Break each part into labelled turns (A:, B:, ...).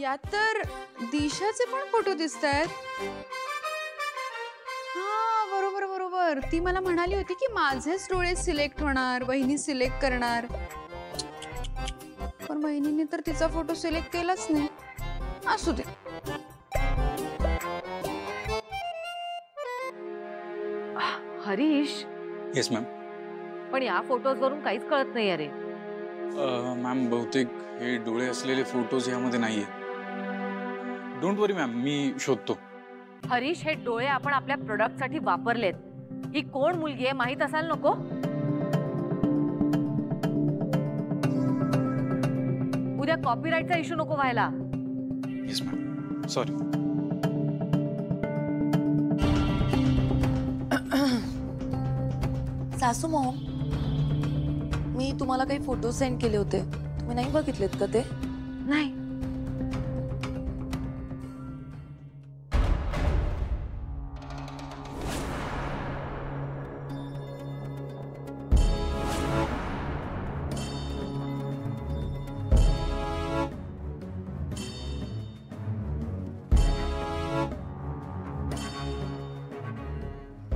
A: यात तर दिशाचे पण फोटो दिसतायत. हा बरोबर बरोबर, ती मला म्हणाली होती की माझेच डोळे सिलेक्ट होणार, वहिनी सिलेक्ट करणार. पण वहिनीने तर तिचा फोटो सिलेक्ट केलाच नाही. असू दे.
B: हरीश.
C: Yes ma'am.
B: पण या फोटोज वरून काहीच कळत नाही अरे.
C: मॅम बहुतेक हे डोळे असलेले फोटोज यामध्ये नाहीये. डोंट वरी मॅम, मी शोधतो.
B: हरीश, हे डोळे आपण आपल्या प्रोडक्ट साठी वापरलेत. ही कोण मुलगी आहे माहित असायला नको. उद्या कॉपीराईटचा इश्यू नको व्हायला.
C: Yes ma'am, sorry.
D: सासू मॉम, मी तुम्हाला काही फोटो सेंड केले होते, तुम्ही नाही बघितलेत का ते?
B: नाही.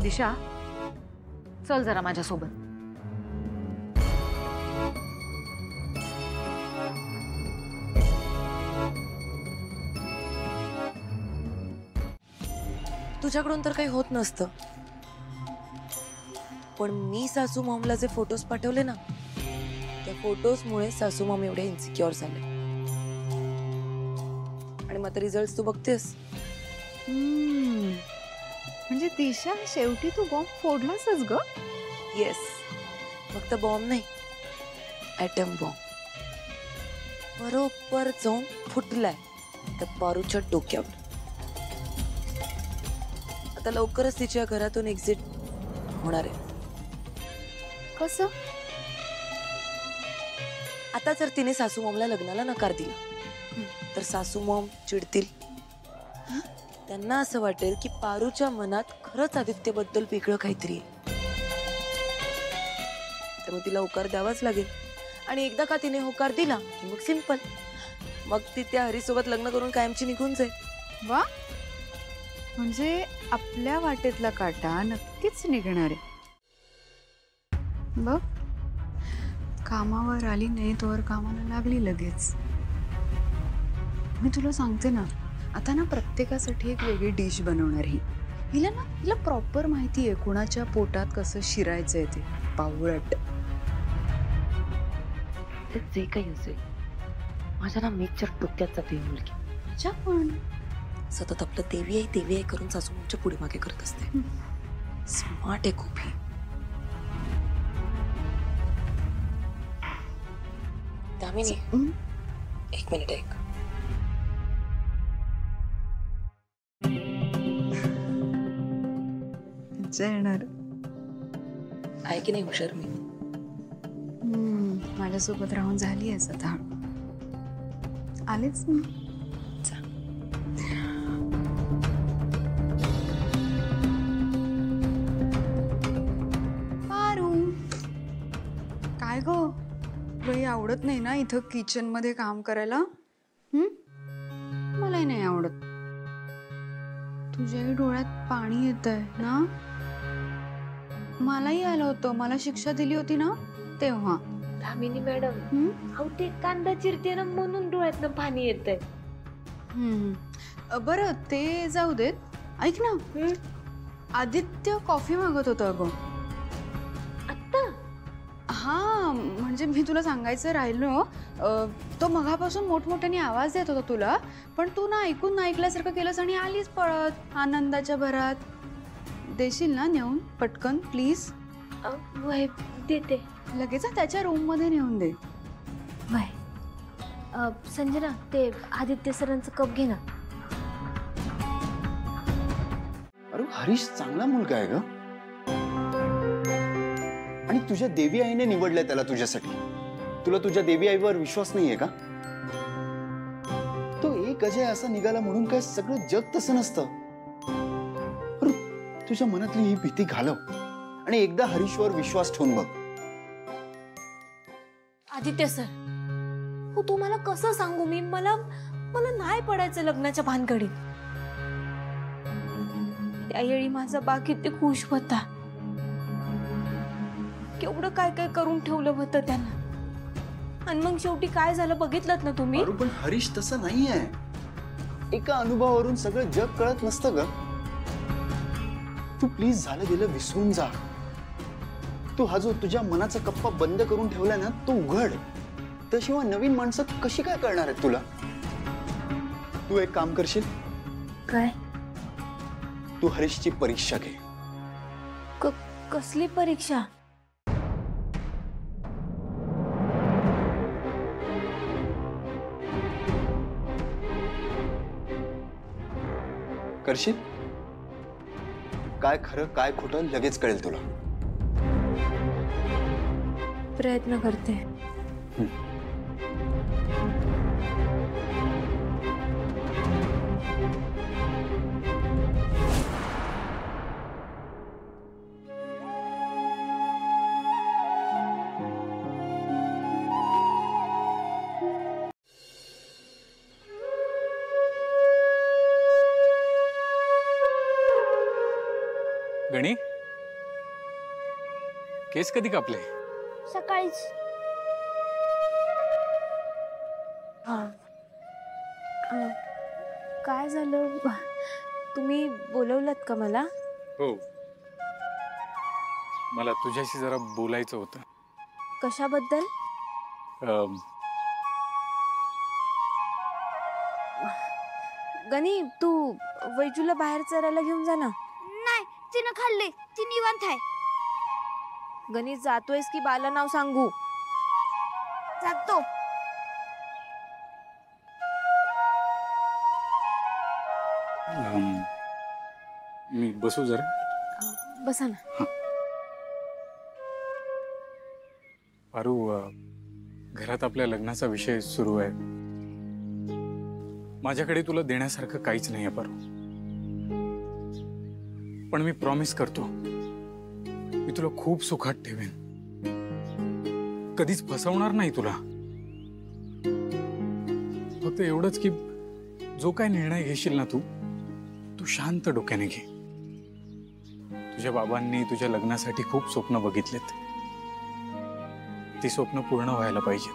B: दिशा, चल जरा माझ्यासोबत.
D: तुझ्याकडून तर काही होत नसतं, पण मी सासू मॉमला जे फोटोज पाठवले ना, त्या फोटोजमुळे सासू मॉम एवढे इन्सिक्युअर झाले. आणि मग रिझल्ट तू बघतेस.
A: म्हणजे दिशा, शेवटी तू बॉम्ब फोडलासच ग.
D: येस, फक्त बॉम्ब नाही, ॲटम बॉम्ब. बरोबर जाऊन फुटलाय त्या पारूच्या डोक्यावर. आता लवकरच तिच्या घरातून एक्झिट होणार आहे.
A: कसं?
D: आता जर तिने सासू मॉमला लग्नाला नकार दिला तर सासू मॉम चिडतील. त्यांना असं वाटेल की पारूच्या मनात खरंच आदित्यबद्दल वेगळं काहीतरी आहे. त्यामुळे तिला होकार द्यावाच लागेल. आणि एकदा का तिने होकार दिला की मग सिंपल, मग ती त्या हरीसोबत लग्न करून कायमची निघून जाईल.
A: वा, म्हणजे आपल्या वाटेतला काटा नक्कीच निघणार आहे. बघ, कामावर आली नाही तोवर कामाला लागली लगेच. मी तुला सांगते ना, आता ना प्रत्येकासाठी एक वेगळी डिश बनवणार ही. हिला प्रॉपर माहिती आहे कुणाच्या पोटात कसं शिरायचंय ते. पावळट.
D: जे काही असेल, माझ्या ना मेचर डोक्यात जाते मुलगी.
A: माझ्या पण
D: सतत आपलं देवी आहे करून सासू मॉमच्या पुढे मागे करत असते. स्मार्ट आहे खूप ही. दामिनी, एक मिनिट ऐक.
A: येणार
D: आहे की नाही हुशार मी?
A: माझ्यासोबत राहून झाली आहेस आता. आलेच मी. पारू, काय गो, तुलाही आवडत नाही ना इथं किचन मध्ये काम करायला? मलाही नाही आवडत. तुझ्याही डोळ्यात पाणी येतंय ना? मलाही आलं होतं, मला शिक्षा दिली होती ना तेव्हा.
E: दामिनी मॅडम, अहो ते कांदा चिरते ना म्हणून डोळ्यातनं पाणी येतंय.
A: बरं ते जाऊ देत. ऐक ना, आदित्य कॉफी मागत होता अगं.
E: आत्ता?
A: हा, म्हणजे मी तुला सांगायचं राहिलो. तो मगापासून मोठमोठ्याने आवाज देत होता तुला, पण तू ना ऐकून ना ऐकल्यासारखं केलंस आणि आलीच पळत आनंदाच्या भरात. देशील ना नेऊन पटकन प्लीज?
E: वय देते
A: लगेच. त्याच्या रूम मध्ये नेऊन दे.
E: वय. संजना, ते आदित्य सरांचं कप घे ना.
F: अरे हरीश चांगला मुलगा आहे ग, आणि तुझ्या देवी आईने निवडलंय त्याला तुझ्यासाठी. तुला तुझ्या देवी आईवर विश्वास नाहीये का? तो एक अजय असा निघाला म्हणून काय सगळं जग तसं नसतं. तुझ्या मनातली ही भीती घालव आणि एकदा हरीशवर विश्वास ठेवून बघ.
E: आदित्य सर, हो तुम्हाला कसं सांगू मी, मला
D: मला नाही पडायचं लग्नाच्या भानगडीत. त्यावेळी माझा बा किती खुश होता. केवढं काय काय करून ठेवलं होतं त्यांना. आणि मग शेवटी काय झालं बघितलं ना तुम्ही.
F: पारू, पण हरीश तसं नाहीये. एका अनुभवावरून सगळं जग कळत नसतं ग. तू प्लीज झालं गेलं विसरून जा. तू हा जो तुझ्या मनाचा कप्पा बंद करून ठेवलाय ना तो उघड. त्याशिवाय नवीन माणसं कशी काय करणार आहेत तुला. तू एक काम करशील.
E: काय?
F: तू हरीशची परीक्षा घे.
E: कसली परीक्षा?
F: करशील. काय खरं काय खोटं लगेच कळेल तुला.
E: प्रयत्न करते.
C: गणी, केस कधी कापले?
E: सकाळीच. काय झालं? तुम्ही बोलवलात का मला?
C: हो, मला तुझ्याशी जरा बोलायचं होतं.
E: कशाबद्दल? गणी, तू वैजूला बाहेर चरायला घेऊन जा ना.
G: नाही, तिनं खाल्ले. ती निवांत आहे.
E: गणी, जातोयस की बाला नाव सांगू?
G: जातो.
C: मी बसू जरा?
E: बसा ना.
C: पारू, घरात आपल्या लग्नाचा विषय सुरू आहे. माझ्याकडे तुला देण्यासारखं काहीच नाही आहे पारू. पण मी प्रॉमिस करतो, मी तुला खूप सुखात ठेवेन. कधीच फसवणार नाही तुला. फक्त एवढंच की जो काय निर्णय घेशील ना तू शांत डोक्याने घे. तुझ्या बाबांनी तुझ्या लग्नासाठी खूप स्वप्न बघितलेत. ती स्वप्न पूर्ण व्हायला पाहिजे.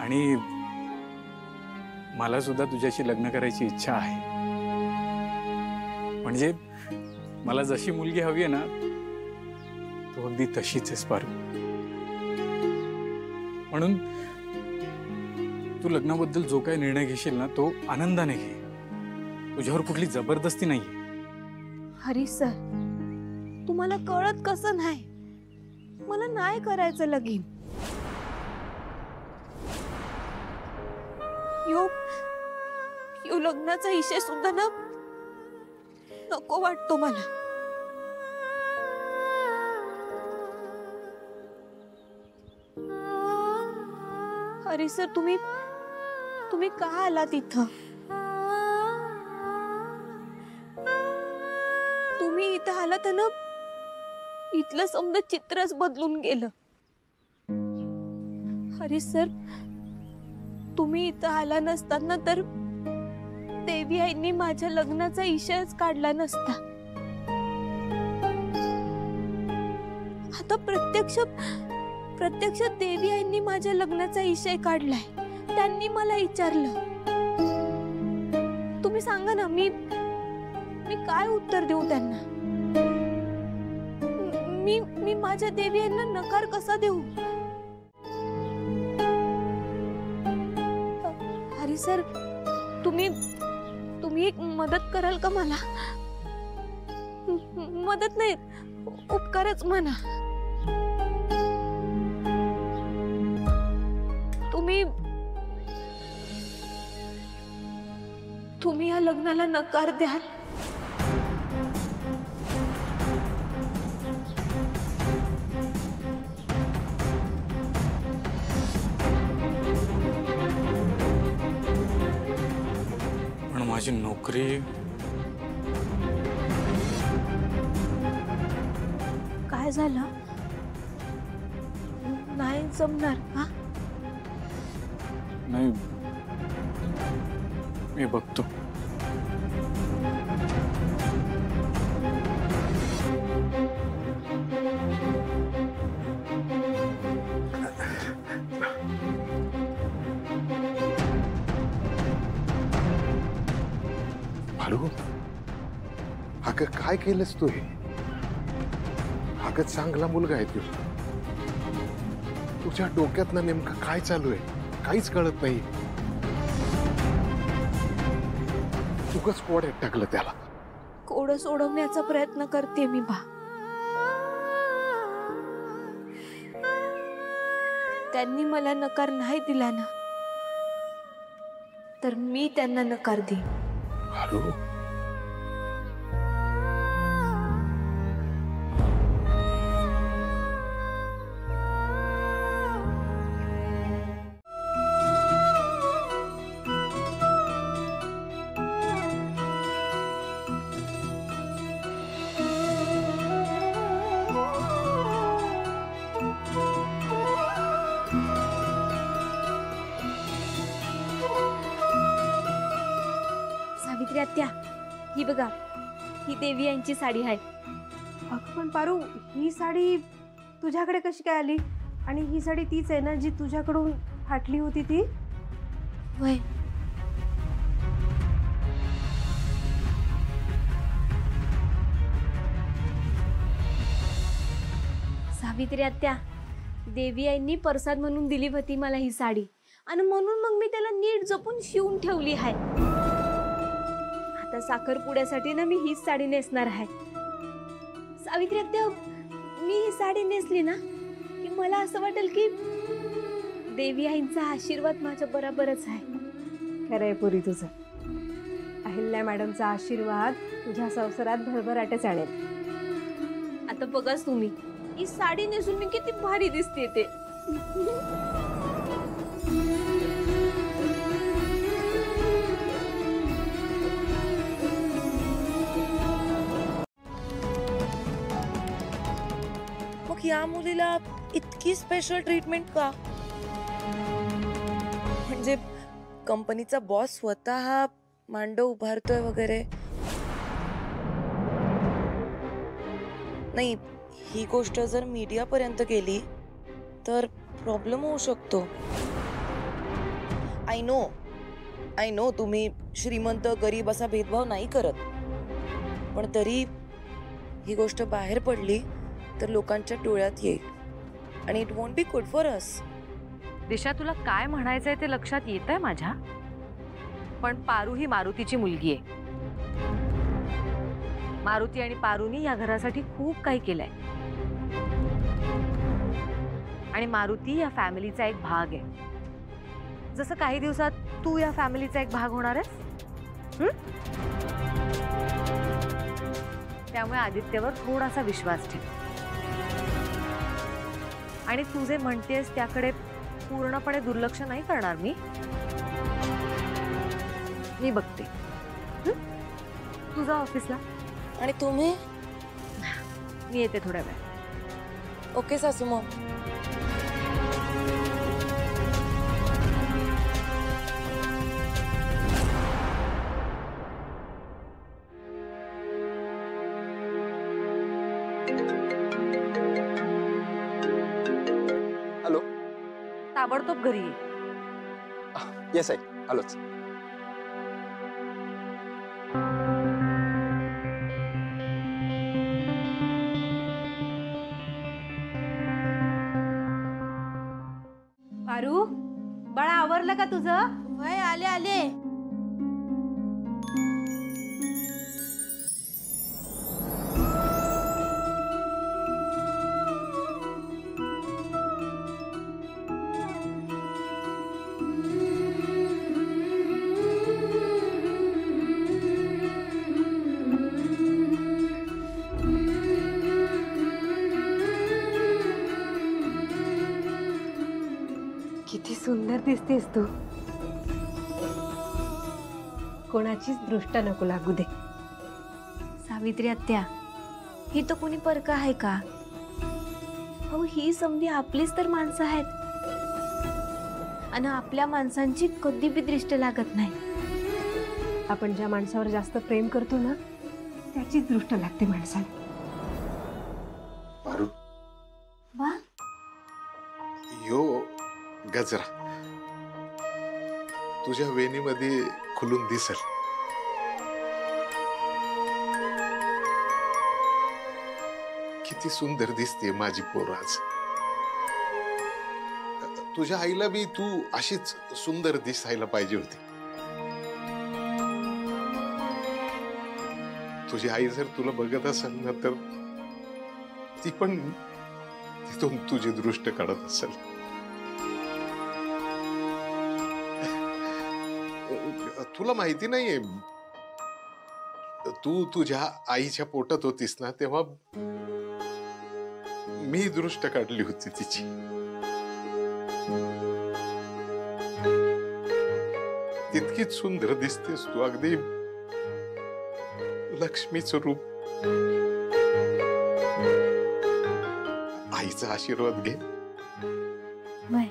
C: आणि मला सुद्धा तुझ्याशी लग्न करायची इच्छा आहे. म्हणजे मला जशी मुलगी हवी आहे ना, तो अगदी तशीच आहेस पारू. म्हणून तू लग्नाबद्दल जो काही निर्णय घेशील ना तो आनंदाने घे. तुझ्यावर कुठली जबरदस्ती नाहीये.
E: हरीश सर, तुम्हाला कळत कसं नाही? मला नाही करायचं लगीन. यो लग्नाचा विषय सुद्धा ना नको वाटतो मला. हरीश सर, तुम्ही का आलात इथं? तुम्ही इथं आलात ना, इथलं समजा चित्रच बदलून गेलं. हरीश सर, तुम्ही इथं आला नसताना तर देवी आईंनी माझ्या लग्नाचा इशाच काढला नसता. आता प्रत्यक्ष देवी आईंनी माझ्या लग्नाचा इशय काढलाय. त्यांनी मला विचारलं. तुम्ही सांगा ना, मी काय उत्तर देऊ त्यांना? मी माझ्या देवी यांना नकार कसा देऊ? हरी सर, तुम्ही एक मदत कराल का मला? मदत नाही, उपकारच म्हणा. तुम्ही या लग्नाला नकार द्याल?
C: पण माझी नोकरी,
E: काय झालं? नाही जमणार? हा,
C: नाही मी बघतो.
H: भालू, अगं काय केलंस तू हे? अगं चांगला मुलगा आहे तू. तुझ्या डोक्यातनं नेमकं काय चालू आहे काहीच कळत नाही. तुगच कोड्यात टाकलं त्याला.
E: कोडं सोडवण्याचा प्रयत्न करते मी बा. त्यांनी मला नकार नाही दिला ना, तर मी त्यांना नकार देईन.
H: भालू,
E: सावित्री आत्या, ही बघा, ही देवी यांची साडी आहे.
I: अगं पण पारू, ही साडी तुझ्याकडे कशी काय आली? आणि ही साडी तीच आहे ना जी तुझ्याकडून फाटली होती ती?
E: वय सावित्री आत्या, देवी आईंनी प्रसाद म्हणून दिली होती मला ही साडी, आणि म्हणून मग मी त्याला नीट जपून शिवून ठेवली आहे. आता साखरपुड्यासाठी ना मी हीच साडी नेसणार आहे. सावित्री आत्या, मी ही साडी नेसली ना की मला असं वाटेल की देवी आईंचा आशीर्वाद माझ्या बरोबरच आहे.
I: खरंय पुरी तुझं. अहिल्या मॅडमचा आशीर्वाद तुझ्या संसारात भरभराटच आणेल.
E: आता बघाच तुम्ही, ही साडी नेसून मी किती भारी दिसते ते.
D: मग या मुलीला इतकी स्पेशल ट्रीटमेंट का? म्हणजे कंपनीचा बॉस स्वतः मांडव उभारतोय वगैरे? नाही, ही गोष्ट जर मीडिया पर्यंत गेली तर प्रॉब्लेम होऊ शकतो. आय नो तुम्ही श्रीमंत गरीब असा भेदभाव नाही करत, पण तरी ही गोष्ट बाहेर पडली तर लोकांच्या डोळ्यात येईल आणि it won't be good for us.
B: Disha, तुला काय म्हणायचंय ते लक्षात येतंय माझ्या, पण पारू ही मारुतीची मुलगी आहे. मारुती आणि पारूनी या घरासाठी खूप काही केलंय, आणि मारुती या फॅमिलीचा एक भाग आहे, जसं काही दिवसात तू या फॅमिलीचा एक भाग होणार आहेस. त्यामुळे आदित्यवर थोडासा विश्वास ठेव, आणि तू जे म्हणतेस त्याकडे पूर्णपणे दुर्लक्ष नाही करणार मी बघते. तुझा ऑफिसला,
D: आणि तुम्ही?
B: मी येते थोड्या वेळ.
D: ओके सासू मॉम.
F: हॅलो.
B: ताबडतोब घरी ये.
F: येस आई, आलोच.
I: पारू, बाळा आवरलं का तुझं?
E: वय आले आले.
I: किती सुंदर दिसतेस तू. कोणाचीच दृष्ट नको लागू दे.
E: सावित्री आत्या, ही तर कोणी परका आहे का? हो, ही समधी आपलीच तर माणसं आहेत, आणि आपल्या माणसांची कधी बी दृष्ट लागत नाही.
I: आपण ज्या माणसावर जास्त प्रेम करतो ना त्याचीच दृष्ट लागते माणसाला.
H: पारू,
E: वा,
H: यो गजरा तुझ्या वेणीमध्ये खुलून दिसल. किती सुंदर दिसते माझी पोर आज. तुझ्या आईला बी तू अशीच सुंदर दिसायला पाहिजे होती. तुझी आई जर तुला बघत असेल ना तर ती पण तिथून तुझी दृष्ट काढत असेल. तुला माहिती नाहीये, तू तुझ्या आईच्या पोटात होतीस ना तेव्हा मी दृष्ट काढली होती तिची. तितकीच सुंदर दिसतेस तू, अगदी लक्ष्मीचं रूप. आईचा आशीर्वाद घे.
E: बाय.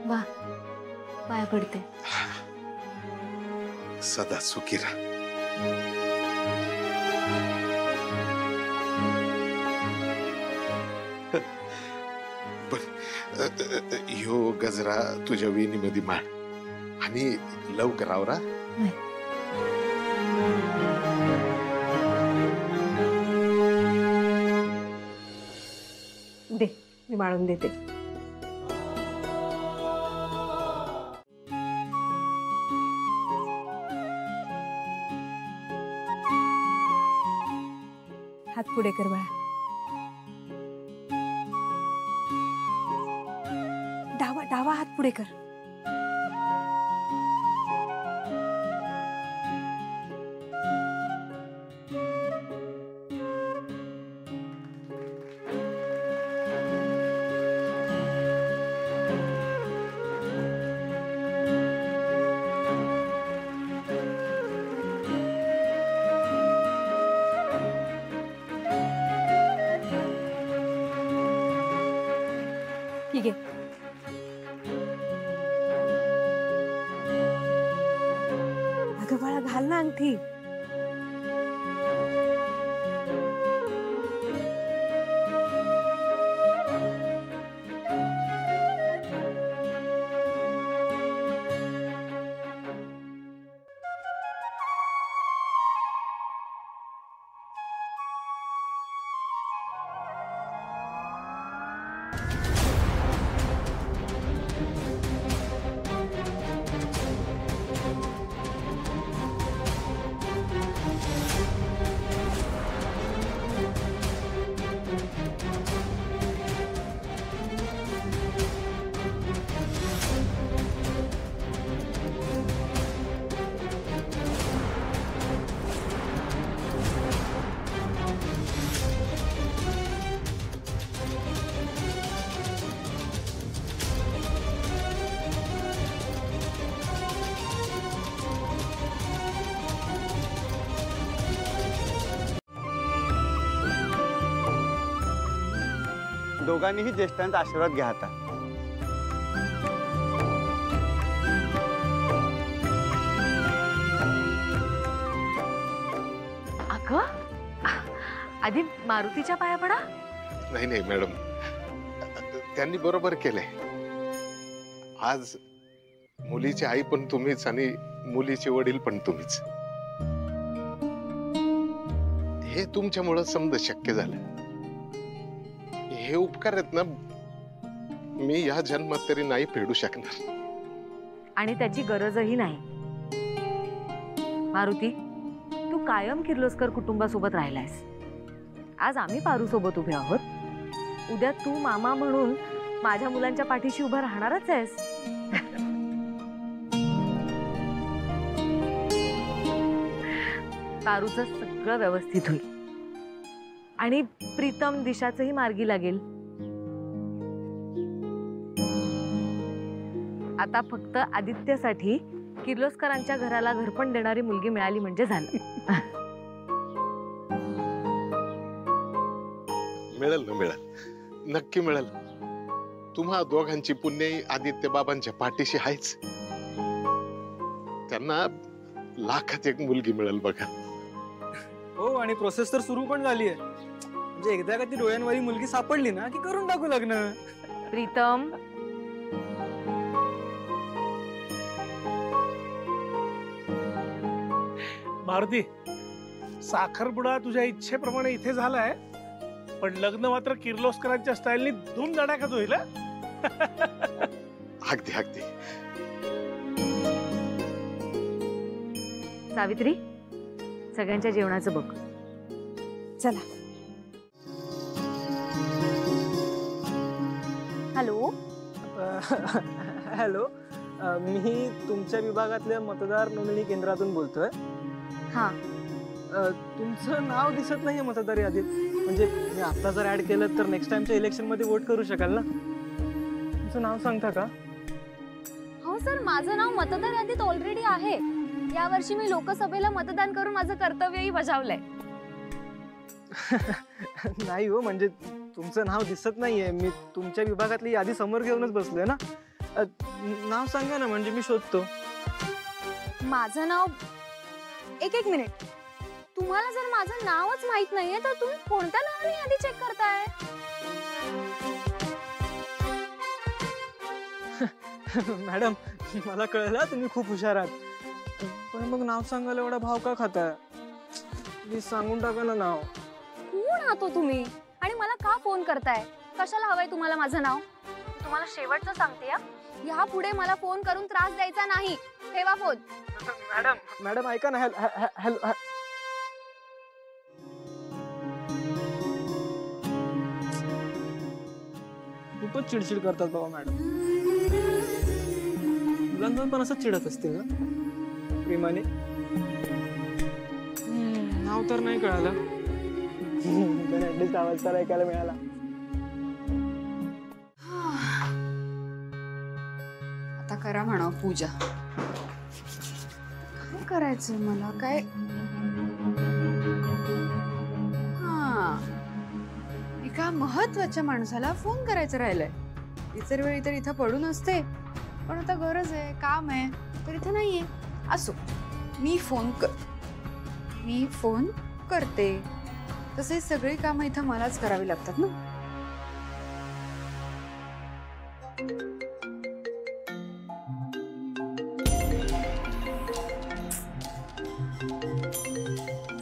E: वा, पाया पडते.
H: सदा सुखी राहा. ह्यो गजरा तुझ्या वेणीमध्ये माळ आणि लवकर आवरा.
I: दे, मी माळून देते. हात पुढे कर बाळा. डावा हात पुढे कर. ठीक आहे. अगं बाळा, घाल ना अंगठी.
F: दोघांनीही ज्येष्ठांचा आशीर्वाद घ्या आता.
B: अगं, आधी मारुतीच्या पाया पडा.
H: नाही नाही मॅडम, त्यांनी बरोबर केलंय. आज मुलीची आई पण तुम्हीच आणि मुलीचे वडील पण तुम्हीच. हे तुमच्यामुळे समज शक्य झालं. हे उपकार आहेत ना, मी या जन्मात तरी नाही फेडू शकणार.
B: आणि त्याची गरजही नाही. मारुती, तू कायम किर्लोस्कर कुटुंबासोबत राहिलायस. आज आम्ही पारू सोबत उभे आहोत. उद्या तू मामा म्हणून माझ्या मुलांच्या पाठीशी उभा राहणारच आहेस. पारूचं सगळं व्यवस्थित होईल आणि प्रीतम दिशाचंही मार्गी लागेल. आता फक्त आदित्यसाठी किर्लोस्करांच्या घराला घरपण देणारी मुलगी मिळाली म्हणजे झालं.
H: मिळेल ना, मिळेल, नक्की मिळेल. तुम्हा दोघांची पुण्याई आदित्य बाबांच्या पाठीशी आहेच. त्यांना लाखात एक मुलगी मिळेल बघा.
J: हो, आणि प्रोसेस तर सुरू पण झाली आहे. म्हणजे एकदा का ती डोळ्यांवाली मुलगी सापडली ना की करून टाकू लग्न.
B: प्रीतम,
K: मारुती, साखरपुडा तुझ्या इच्छेप्रमाणे इथे झालाय, पण लग्न मात्र किर्लोस्करांच्या स्टाईलनी धूमधडाक्यात होईल.
H: अगदी अगदी.
B: सावित्री, सगळ्यांच्या जेवणाचं बघ.
I: चला.
E: हॅलो.
J: हॅलो, मी तुमच्या विभागातल्या मतदार नोंदणी केंद्रातून बोलतोय.
E: हा.
J: तुमचं नाव दिसत नाहीये मतदार यादीत. म्हणजे मी आता जर ऍड केलं तर नेक्स्ट टाइमच्या इलेक्शन मध्ये वोट करू शकाल ना. तुमचं नाव सांगता का?
E: हो सर, माझं नाव मतदार यादीत ऑलरेडी आहे. यावर्षी मी लोकसभेला मतदान करून माझं कर्तव्यही बजावलंय.
J: नाही हो, म्हणजे तुमचं नाव दिसत नाहीये. मी तुमच्या विभागातली यादी समोर घेऊनच बसलोय ना. नाव सांगा ना, म्हणजे मी शोधतो.
E: माझं नाव, एक मिनिट. तुम्हाला जर माझं नावच माहित नाहीये तर तुम्ही कोणत्या नावाने यादी चेक करताय?
J: मॅडम, मला कळलं तुम्ही खूप हुशार आहात, पण मग नाव सांगायला एवढा भाव का खाताय? प्लीज सांगून टाका ना नाव.
E: कोण आहात तुम्ही आणि मला का फोन करताय? कशाला हवंय तुम्हाला माझं नाव? तुम्हाला शेवटचं सांगते, या पुढे मला फोन करून त्रास द्यायचा नाही. ठेवा फोन.
J: मॅडम ऐका ना. हॅलो. खूपच चिडचिड करतात बाबा मॅडम. मुलांवर पण असं चिडत असतील ना प्रेमाने. नाव तर नाही कळालं, पण ऍटलीस्ट आवाज तर ऐकायला मिळाला.
A: आता करा म्हणा पूजा. काय करायचं मला? काय एका महत्वाच्या माणसाला फोन करायचं राहिलंय. इतर वेळी तर इथं पडून असते, पण आता गरज आहे, काम आहे, तर इथं नाहीये. असो, मी फोन करते. तसे सगळी कामं इथं मलाच करावी लागतात ना.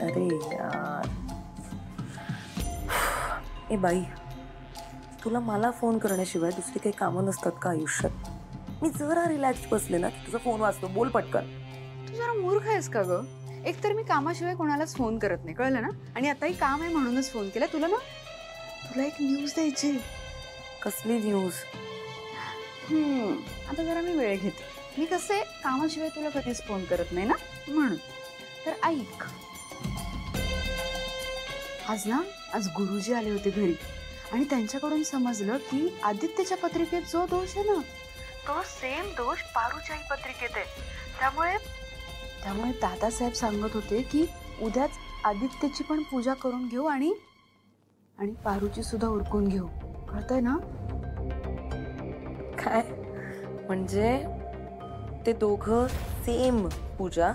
D: अरे यार. ए बाई, तुला मला फोन करण्याशिवाय दुसरी काही कामं नसतात का आयुष्यात? मी जरा रिलॅक्स बसले ना की तुझा फोन वाजतो. बोल पटकन.
A: तू जरा मूर्ख आहेस का ग? एकतर मी कामाशिवाय कोणालाच फोन करत नाही, कळलं ना? आणि आताही काम आहे म्हणूनच फोन केला. तुला एक न्यूज द्यायची.
D: कसली न्यूज?
A: आता जरा मी वेळ घेते. मी कसे कामाशिवाय तुला कधीच फोन करत नाही ना, म्हणून. तर ऐक. आज गुरुजी आले होते घरी आणि त्यांच्याकडून समजलं की आदित्यच्या पत्रिकेत जो दोष आहे ना, तो सेम दोष पारूच्याही पत्रिकेत आहे. त्यामुळे दादासाहेब सांगत होते की उद्याच आदित्यची पण पूजा करून घेऊ आणि पारूची सुद्धा उरकून घेऊ. कळतंय ना?
D: काय म्हणजे ते दोघं सेम पूजा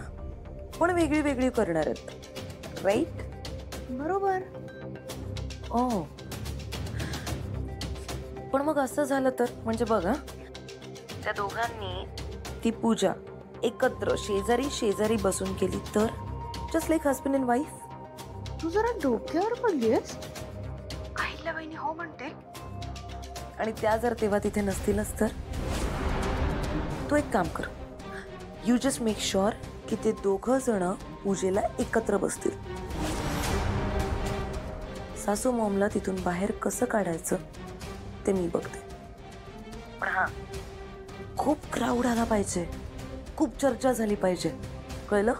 D: पण वेगळी वेगळी करणार आहेत, राईट?
A: बरोबर.
D: ओ, पण मग असं झालं तर म्हणजे बघा, त्या दोघांनी ती पूजा एकत्र शेजारी बसून केली तर just like husband and wife.
A: तू जरा डोक्यावर पडलीस. आईला बहिणी हो म्हणते.
D: आणि त्या जर तेव्हा तिथे नसतीलच तर तू एक काम कर, यू जस्ट मेक शुअर की ते दोघं जण पूजेला एकत्र बसतील. सासू मॉमला तिथून बाहेर कसं काढायचं ते मी बघते. पण हा, खूप क्राऊड आला पाहिजे, खूप चर्चा झाली पाहिजे, कळलं?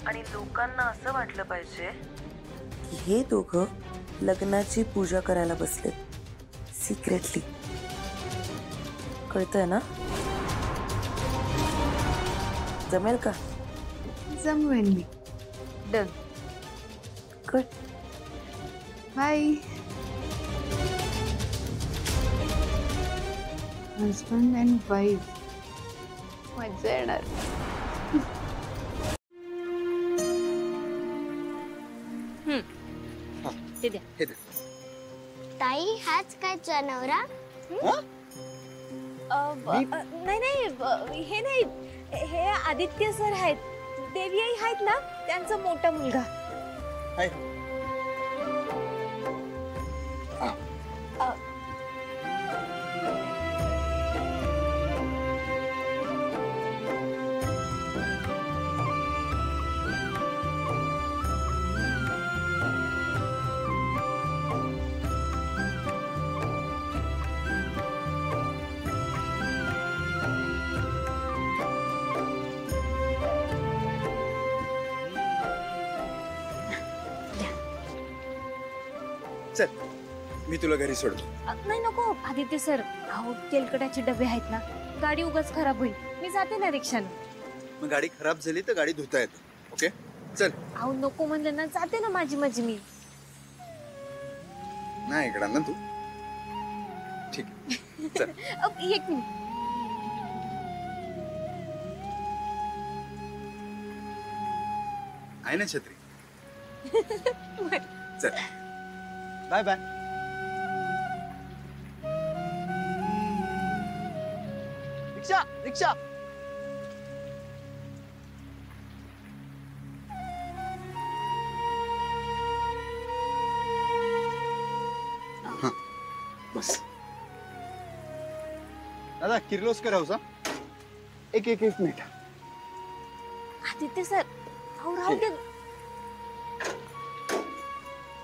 D: आणि लोकांना असं वाटलं पाहिजे की हे दोघं लग्नाची पूजा करायला बसलेत सिक्रेटली. कळतंय ना? जमेल का?
A: जमवेन मी. Done.
D: Good.
A: Bye. Husband and wife, मजा येणार.
E: ते द्या.
G: ताई हाच काय जनावरा?
E: नाही नाही हे नाही, हे आदित्य सर आहेत, देवी आई आहेत ना त्यांचा मोठा मुलगा.
F: चल मी तुला घरी सोडतो.
E: नाही नको आदित्य सर, अहो तेलकटाचे डबे आहेत ना, गाडी उगाच खराब होईल. मी जाते ना रिक्षाने.
F: मग गाडी खराब झाली तर गाडी धुता येते. ओके चल.
E: अहो नको म्हणलं ना, जाते ना माझी माझी मी.
F: नाही इकडं ना तू. ठीक चल.
E: एक मिनिट.
F: आहे ना छत्री. चल बाय बाय. रिक्षा रिक्षा. हाँ, बस. दादा किर्लोस्कर हाऊस. एक एक एक मिनिट.
E: आदित्य सर अहो राहू दे.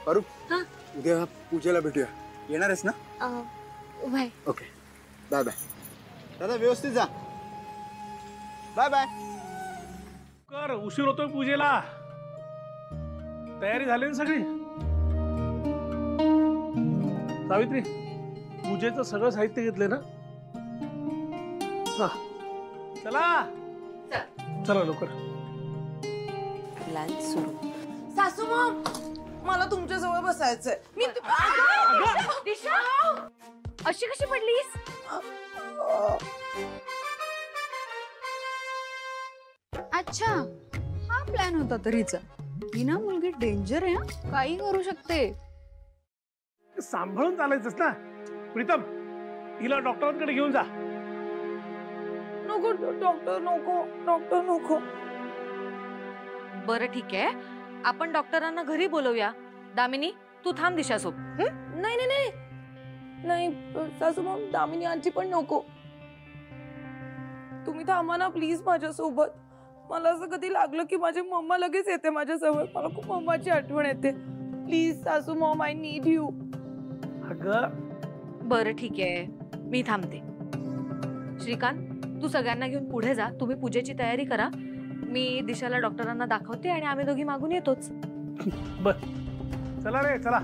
F: पारू
E: हाँ?
F: उद्या पूजेला भेटूया. येणार आहेस ना?
E: बाय.
F: Okay bye bye. दादा व्यवस्थित जा. Bye bye.
K: कर, उशीर होतोय पूजेला. तयारी झाली ना सगळी? सावित्री, पूजेचं सगळं साहित्य घेतलंय ना? हा चला चला लवकर.
D: सासू मॉम, मला तुमच्या जवळ बसायचंय. मी
E: दिशा अशी कशी पडलीस?
A: अच्छा, हा प्लॅन होता तरीचा. ही ना मुलगी डेंजर आहे हा, काही करू शकते.
K: सांभाळून चालायचंच ना. प्रीतम, हिला डॉक्टरांकडे घेऊन जा.
D: नको डॉक्टर, नको डॉक्टर, नको.
B: बरं ठीक आहे, आपण डॉक्टरांना घरी बोलवूया. दामिनी तू थांब दिशासोबत.
D: नाही नाही नाही नाही सासू मॉम, दामिनी आजी पण नको. तुम्ही थांबा ना प्लीज माझ्यासोबत. मला असं कधी लागलं की माझी मम्मा लगेच येते माझ्याजवळ. मला खूप मम्माची आठवण येते. प्लीज सासू मॉम, आय नीड यू.
K: अगं
B: बरं ठीक आहे, मी थांबते. श्रीकांत, तू सगळ्यांना घेऊन पुढे जा. तुम्ही पूजेची तयारी करा. मी दिशाला डॉक्टरांना दाखवते आणि आम्ही दोघी मागून येतोच.
K: बर चला रे चला.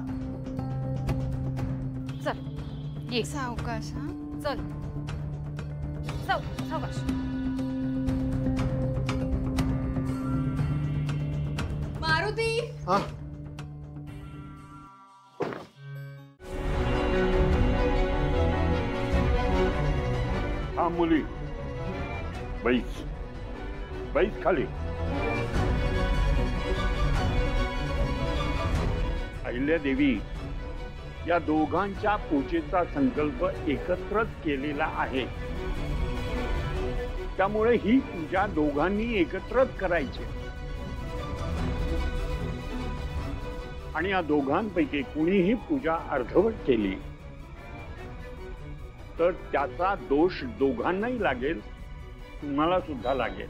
B: चल ये.
A: सावकाश हा.
B: चल सावकाश.
A: मारुती.
F: हा
L: हा मुली बैस बैस खाली. अहिल्या देवी, या दोघांच्या पूजेचा संकल्प एकत्रच केलेला आहे. त्यामुळे ही पूजा दोघांनी एकत्रच करायची. आणि या दोघांपैकी कुणीही पूजा अर्धवट केली तर त्याचा दोष दोघांनाही लागेल, तुम्हाला सुद्धा लागेल.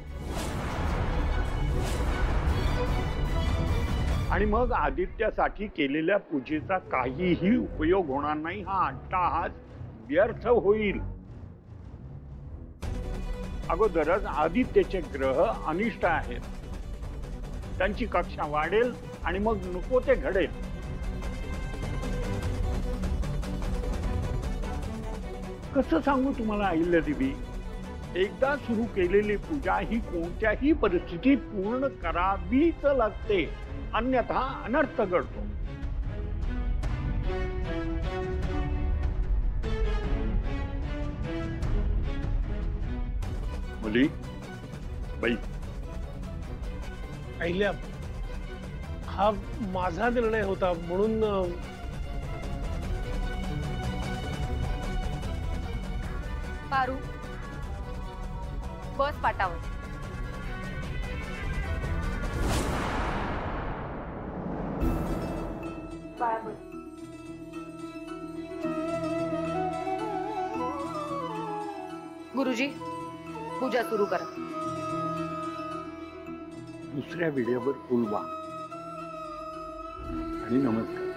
L: आणि मग आदित्यासाठी केलेल्या पूजेचा काहीही उपयोग होणार नाही. हा अट्टाहास व्यर्थ होईल. अगोदरच आदित्यचे ग्रह अनिष्ट आहेत. त्यांची कक्षा वाढेल आणि मग नको ते घडेल. कसं सांगू तुम्हाला अहिल्यादेवी, एकदा सुरू केलेली पूजा ही कोणत्याही परिस्थितीत पूर्ण करावीच लागते, अन्यथा अनर्थ घडतो. मुली बाई,
K: अहिल्या, हा माझा निर्णय होता म्हणून
B: पारू, बस पाटावर. गुरुजी, पूजा सुरू करा.
L: दुसऱ्या व्हिडिओवर फुलवा आणि नमस्कार.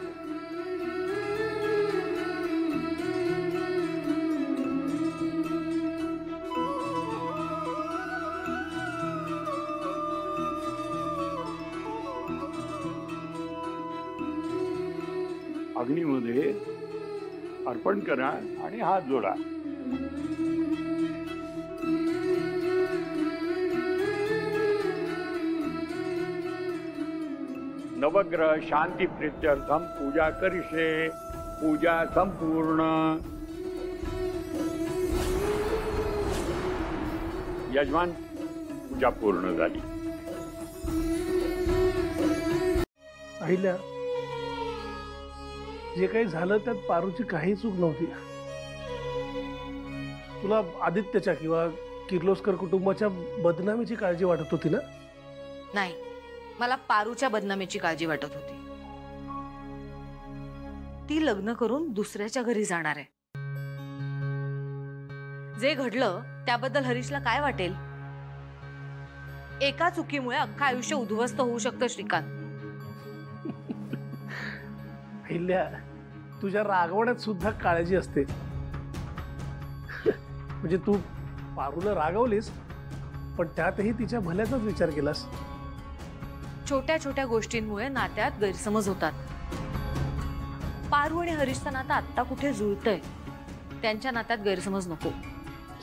L: अग्नीमध्ये अर्पण करा आणि हात जोडा. नवग्रह शांती प्रीत्यर्थम पूजा करिष्ये. पूजा संपूर्ण. यजमान, पूजा पूर्ण झाली.
K: अहिल्या, जे काही झालं त्यात पारूची काही चूक नव्हती. तुला आदित्यच्या किंवा किर्लोस्कर कुटुंबाच्या बदनामीची काळजी वाटत होती ना?
B: नाही, मला पारूच्या बदनामीची काळजी वाटत होती. ती लग्न करून दुसऱ्याच्या घरी जाणार आहे. जे घडलं त्याबद्दल हरीशला काय वाटेल? एका चुकीमुळे अख्खं आयुष्य उद्ध्वस्त होऊ शकतं श्रीकांत.
K: अहिल्या, तुझ्या रागवण्यात सुद्धा काळजी असते. म्हणजे तू पारूला रागवलीस, पण त्यातही तिच्या भल्याचाच विचार केलास.
B: छोट्या छोट्या गोष्टींमुळे नात्यात गैरसमज होतात. पारू आणि हरीशचं नातं आत्ता कुठे जुळतंय, त्यांच्या नात्यात गैरसमज नको.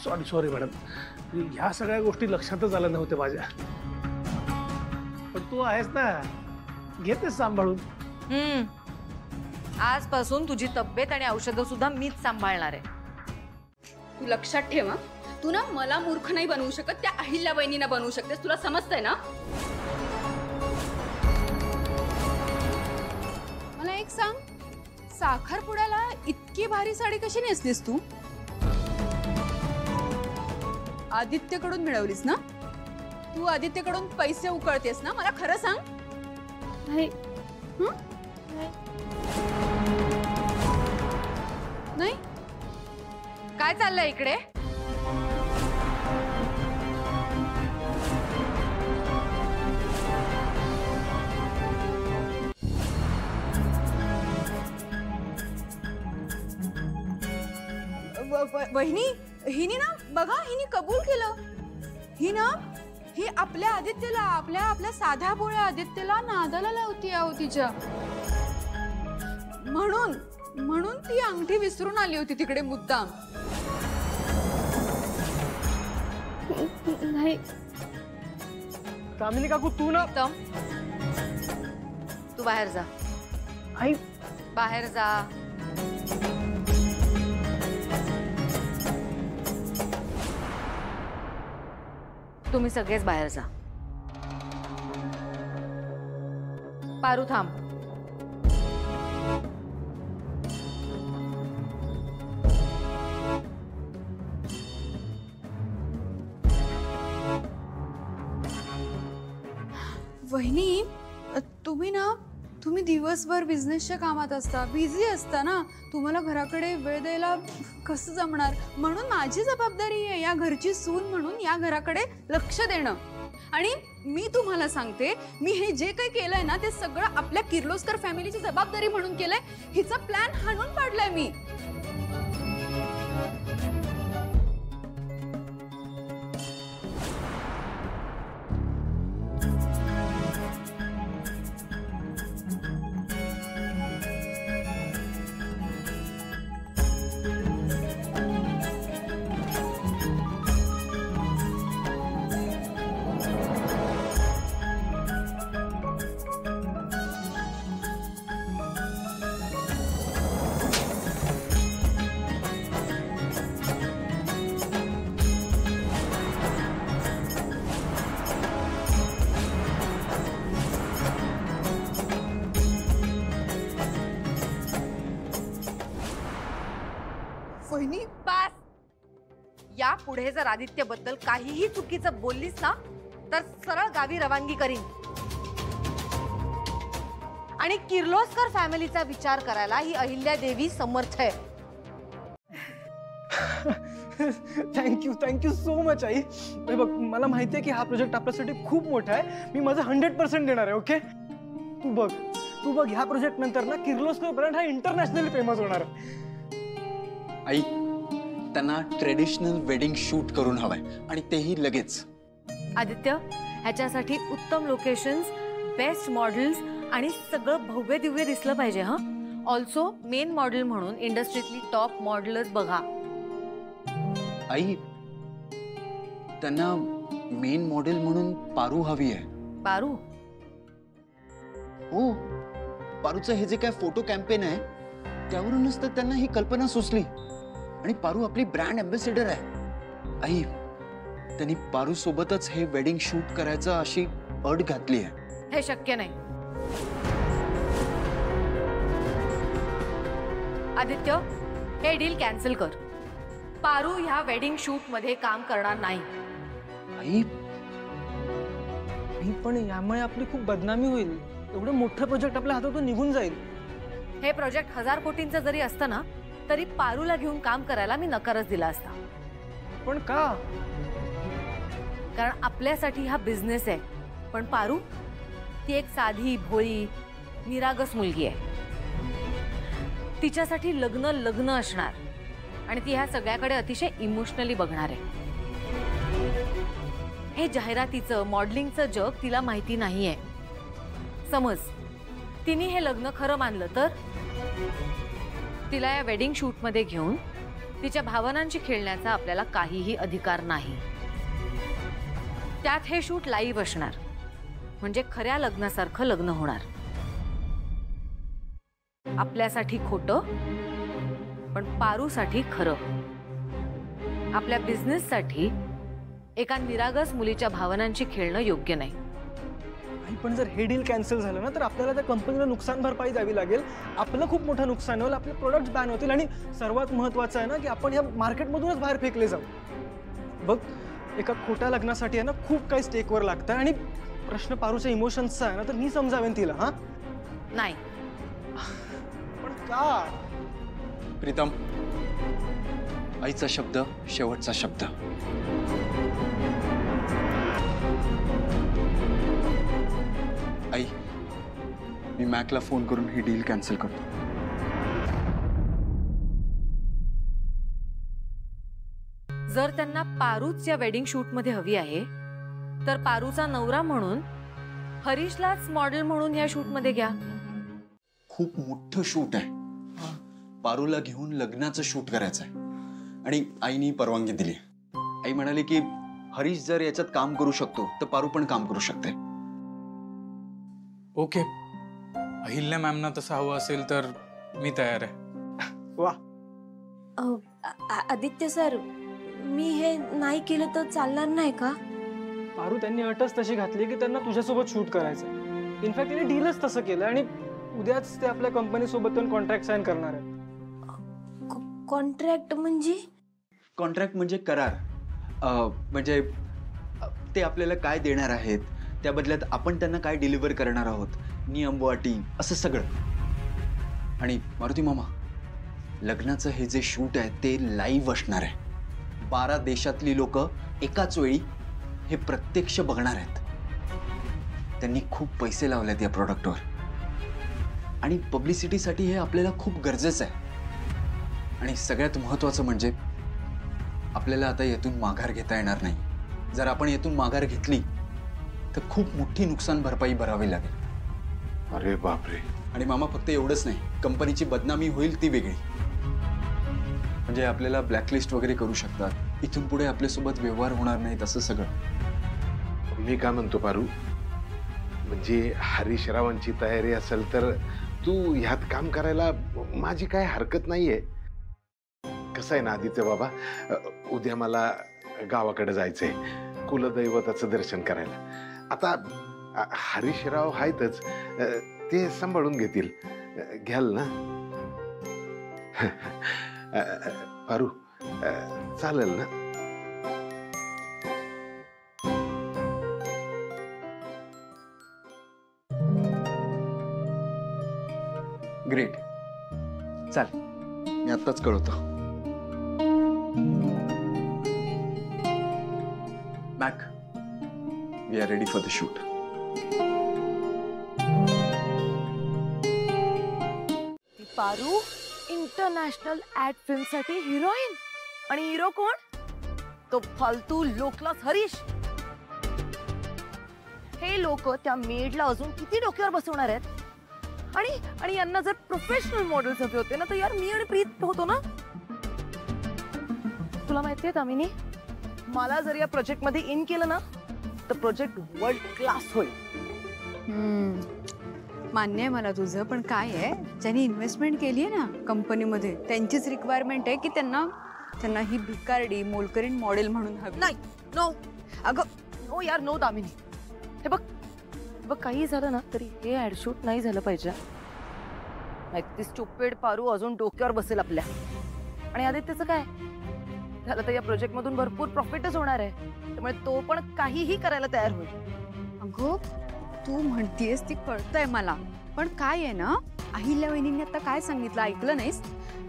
K: सॉरी मॅडम, ह्या सगळ्या गोष्टी लक्षातच आल्या नव्हत्या माझ्या. पण तू आहेस ना, घेतेस सांभाळून.
B: आजपासून तुझी तब्येत आणि औषधं सुद्धा मीच सांभाळणार आहे.
A: तू लक्षात ठेवा, तू ना मला मूर्ख नाही बनवू शकत, त्या अहिल्या वहिनीना बनवू शकतेस. तुला समजतंय ना? मला एक सांग, साखरपुड्याला इतकी भारी साडी कशी नेसलीस तू? आदित्यकडून मिळवलीस ना? तू आदित्यकडून पैसे उकळतेस ना? मला खरं सांग.
E: नाही.
A: नाही?
B: काय चाललंय इकडे?
A: वहिनी, हिने ना बघा, हिने कबूल केलं. ही आपल्या आदित्यला, आपल्या साध्या भोळ्या आदित्यला नादाला लावती आहो तिच्या. म्हणून ती अंगठी विसरून आली होती तिकडे मुद्दाम.
E: नाही.
J: कामिनी काकू, तू ना.
B: तू बाहेर जा.
J: आई,
B: बाहेर जा. तुम्ही सगळेच बाहेर जा. पारू थांब.
A: वहिनी, तुम्ही दिवसभर बिझनेसच्या कामात असता, बिझी असता ना. तुम्हाला घराकडे वेळ द्यायला कसं जमणार? म्हणून माझी जबाबदारी आहे या घरची सून म्हणून या घराकडे लक्ष देणं. आणि मी तुम्हाला सांगते, मी हे जे काही केलंय ना, ते सगळं आपल्या किर्लोस्कर फॅमिलीची जबाबदारी म्हणून केलंय. हिचा प्लॅन हाणून पाडलाय मी.
B: यापुढे जर आदित्यबद्दल काहीही चुकीचं बोललीस ना तर सरळ गावी रवानगी करीन. आणि किर्लोस्कर फॅमिलीचा विचार करायला ही अहिल्या देवी समर्थ आहे.
J: Thank you so much I. बघ, मला माहिती आहे की हा प्रोजेक्ट आपल्यासाठी खूप मोठा आहे. मी माझं 100% देणार आहे. ओके, तू बघ ह्या प्रोजेक्ट नंतर ना किर्लोस्कर ब्रँड हा इंटरनॅशनली फेमस होणार आहे.
F: आई, त्यांना ट्रेडिशनल वेडिंग शूट करून हवंय आणि तेही लगेच.
B: आदित्य, ह्याच्यासाठी उत्तम लोकेशन्स, बेस्ट मॉडेल्स आणि सगळं भव्य दिव्य दिसलं पाहिजे. हा ऑल्सो मेन मॉडेल म्हणून इंडस्ट्रीतली टॉप मॉडेलच बघा.
F: आई, त्यांना मेन मॉडेल म्हणून पारू हवी आहे.
B: पारू?
F: हो, पारूचं हे जे काय फोटो कॅम्पेन आहे त्यावरूनच तर त्यांना ही कल्पना सुचली. आणि पारू आपली ब्रँड अँबॅसेडर आहे. आई, त्यांनी पारू सोबतच हे वेडिंग शूट करायचं अशी अट घातली आहे.
B: हे शक्य नाही. आदित्य, हे डील कॅन्सल कर. पारू ह्या वेडिंग शूट मध्ये काम करणार नाही.
F: आई,
J: पण यामुळे आपली खूप बदनामी होईल. एवढं मोठं प्रोजेक्ट आपल्या हातातून निघून जाईल.
B: हे प्रोजेक्ट 1000 कोटींचं जरी असतं ना तरी पारूला घेऊन काम करायला मी नकारच दिला असता.
J: पण का?
B: कारण आपल्यासाठी हा बिझनेस आहे. पण पारू, ती एक साधी भोळी निरागस मुलगी आहे. तिच्यासाठी लग्न असणार आणि ती ह्या सगळ्याकडे अतिशय इमोशनली बघणार आहे. हे जाहिरातीचं मॉडेलिंगचं जग तिला माहिती नाहीये. समज तिने हे लग्न खरं मानलं तर तिला या वेडिंग शूट मध्ये घेऊन तिच्या भावनांशी खेळण्याचा आपल्याला काहीही अधिकार नाही. त्यात हे शूट लाईव्ह असणार म्हणजे खऱ्या लग्नासारखं लग्न होणार. आपल्यासाठी खोटं पण पारूसाठी खरं. आपल्या बिझनेससाठी एका निरागस मुलीच्या भावनांशी खेळणं योग्य नाही.
J: पण जर हे डील कॅन्सल झालं ना तर आपल्याला त्या कंपनीला नुकसान भरपाई द्यावी लागेल. आपलं खूप मोठं नुकसान होईल. आपले प्रोडक्ट्स बॅन होतील आणि सर्वात महत्त्वाचं आहे ना की आपण या मार्केटमधूनच बाहेर फेकले जाऊ. बघ, एका खोट्या लग्नासाठी आहे ना खूप काही स्टेकवर लागतं आणि प्रश्न पारूच्या इमोशन्सचा आहे ना तर मी समजावेन तिला. हा
B: नाही.
J: पण का?
F: प्रीतम, आईचा शब्द शेवटचा शब्द. आई, मी मॅकला फोन करून ही डील कॅन्सल करतो.
B: जर त्यांना पारूच या वेडिंग शूट मध्ये हवी आहे तर पारूचा नवरा म्हणून हरीशलाच मॉडेल म्हणून या शूट मध्ये घ्या.
F: खूप मोठं शूट आहे. पारूला घेऊन लग्नाचं शूट करायचं आहे आणि आईनी परवानगी दिली. आई म्हणाली की हरीश जर याच्यात काम करू शकतो तर पारू पण काम करू शकते.
C: ओके, अहिल्या मॅमना तसं हवं असेल तर मी तयार आहे.
J: वा.
E: आदित्य सर, मी हे नाही केलं तर चालणार नाही का?
J: पारू, त्यांनी अटच तशी घातली की त्यांना तुझ्यासोबत शूट करायचं. इनफॅक्ट त्यांनी डीलच तसं केलं आणि उद्याच ते आपल्या कंपनी सोबत कॉन्ट्रॅक्ट साइन करणार आहेत.
E: कॉन्ट्रॅक्ट म्हणजे?
F: कॉन्ट्रॅक्ट म्हणजे करार. म्हणजे ते आपल्याला काय देणार आहेत, त्या बदल्यात आपण त्यांना काय डिलिव्हर करणार आहोत, नियम वाटी, असं सगळं. आणि मारुती मामा, लग्नाचं हे जे शूट आहे ते लाईव्ह असणार आहे. 12 देशातली लोक एकाच वेळी हे प्रत्यक्ष बघणार आहेत. त्यांनी खूप पैसे लावलेत या प्रोडक्टवर आणि पब्लिसिटीसाठी हे आपल्याला खूप गरजेचं आहे. आणि सगळ्यात महत्त्वाचं म्हणजे आपल्याला आता येथून माघार घेता येणार नाही. जर आपण येथून माघार घेतली तर खूप मोठी नुकसान भरपाई भरावी लागेल.
H: अरे बापरे.
F: आणि मामा, फक्त एवढंच नाही, कंपनीची बदनामी होईल ती वेगळी. म्हणजे आपल्याला ब्लॅकलिस्ट वगैरे करू शकतात. इथून पुढे आपल्यासोबत व्यवहार होणार नाहीत, असं सगळं.
H: मी काय म्हणतो पारू, म्हणजे हरीशरावांची तयारी असेल तर तू ह्यात काम करायला माझी काय हरकत नाहीये. कसं आहे ना आदित्य बाबा, उद्या मला गावाकडे जायचंय कुलदैवताचं दर्शन करायला. आता हरीशराव आहेतच, ते सांभाळून घेतील. घ्याल ना? पारू, चालेल ना?
F: ग्रेट. चाल, मी आत्ताच कळवतो. Mac, we are ready for the shoot.
B: Paru international ad film साठी हिरोईन. आणि हिरो कोण? तो फालतू लोकलास हरीश. हे लोक त्या मेडला अजून किती डोक्यावर बसवणार आहेत? आणि यांना जर प्रोफेशनल मॉडेल्स हवे होते ना, तर यार मी आणि प्रीत होतो ना. तुला माहितीये दामिनी, मला जर या प्रोजेक्ट मध्ये इन केलं ना, तर प्रोजेक्ट वर्ल्ड क्लास होईल.
A: मान्य आहे मला तुझं, पण काय आहे, ज्यांनी इन्व्हेस्टमेंट केली आहे ना कंपनीमध्ये, त्यांचीच रिक्वायरमेंट आहे की त्यांना ही भिकारडी मोलकरीण मॉडेल म्हणून हवी.
B: नाही, नो. अगं नो यार, नो दामिनी. हे बघ बघ, काही झालं ना तरी हे ऍड शूट नाही झालं पाहिजे. नाही ती स्टुपिड पारू अजून डोक्यावर बसेल आपल्या. आणि आदित्यचं काय झालं, तर या प्रोजेक्ट मधून भरपूर प्रॉफिटच होणार आहे, त्यामुळे तो पण काहीही करायला तयार होईल.
A: अगो तू म्हणतीयस ती कळतंय मला, पण काय आहे ना, अहिल्या वहिनींनी आता काय सांगितलं ऐकलं नाहीस?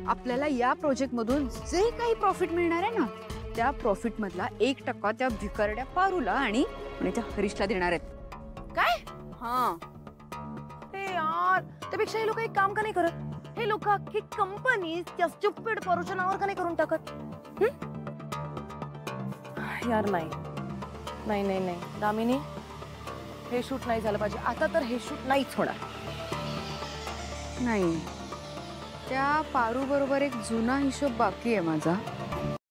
A: आपल्याला या प्रोजेक्ट मधून जे काही प्रॉफिट मिळणार आहे ना, त्या प्रॉफिट मधला 1% त्या भिकारड्या पारूला आणि त्या हरीशला देणार आहेत.
B: काय?
A: हा.
B: हे यार, त्यापेक्षा हे लोक एक काम का नाही करत? हे लोक अख्खी कंपनी त्या स्टुपिड पारूच्या नावावर का नाही करून टाकत? यार नाही नाही नाही नाही दामिनी, हे शूट नाही झालं पाहिजे आता. तर हे शूट नाहीच होणार.
A: नाही, त्या पारू बरोबर एक जुना हिशोब बाकी आहे माझा.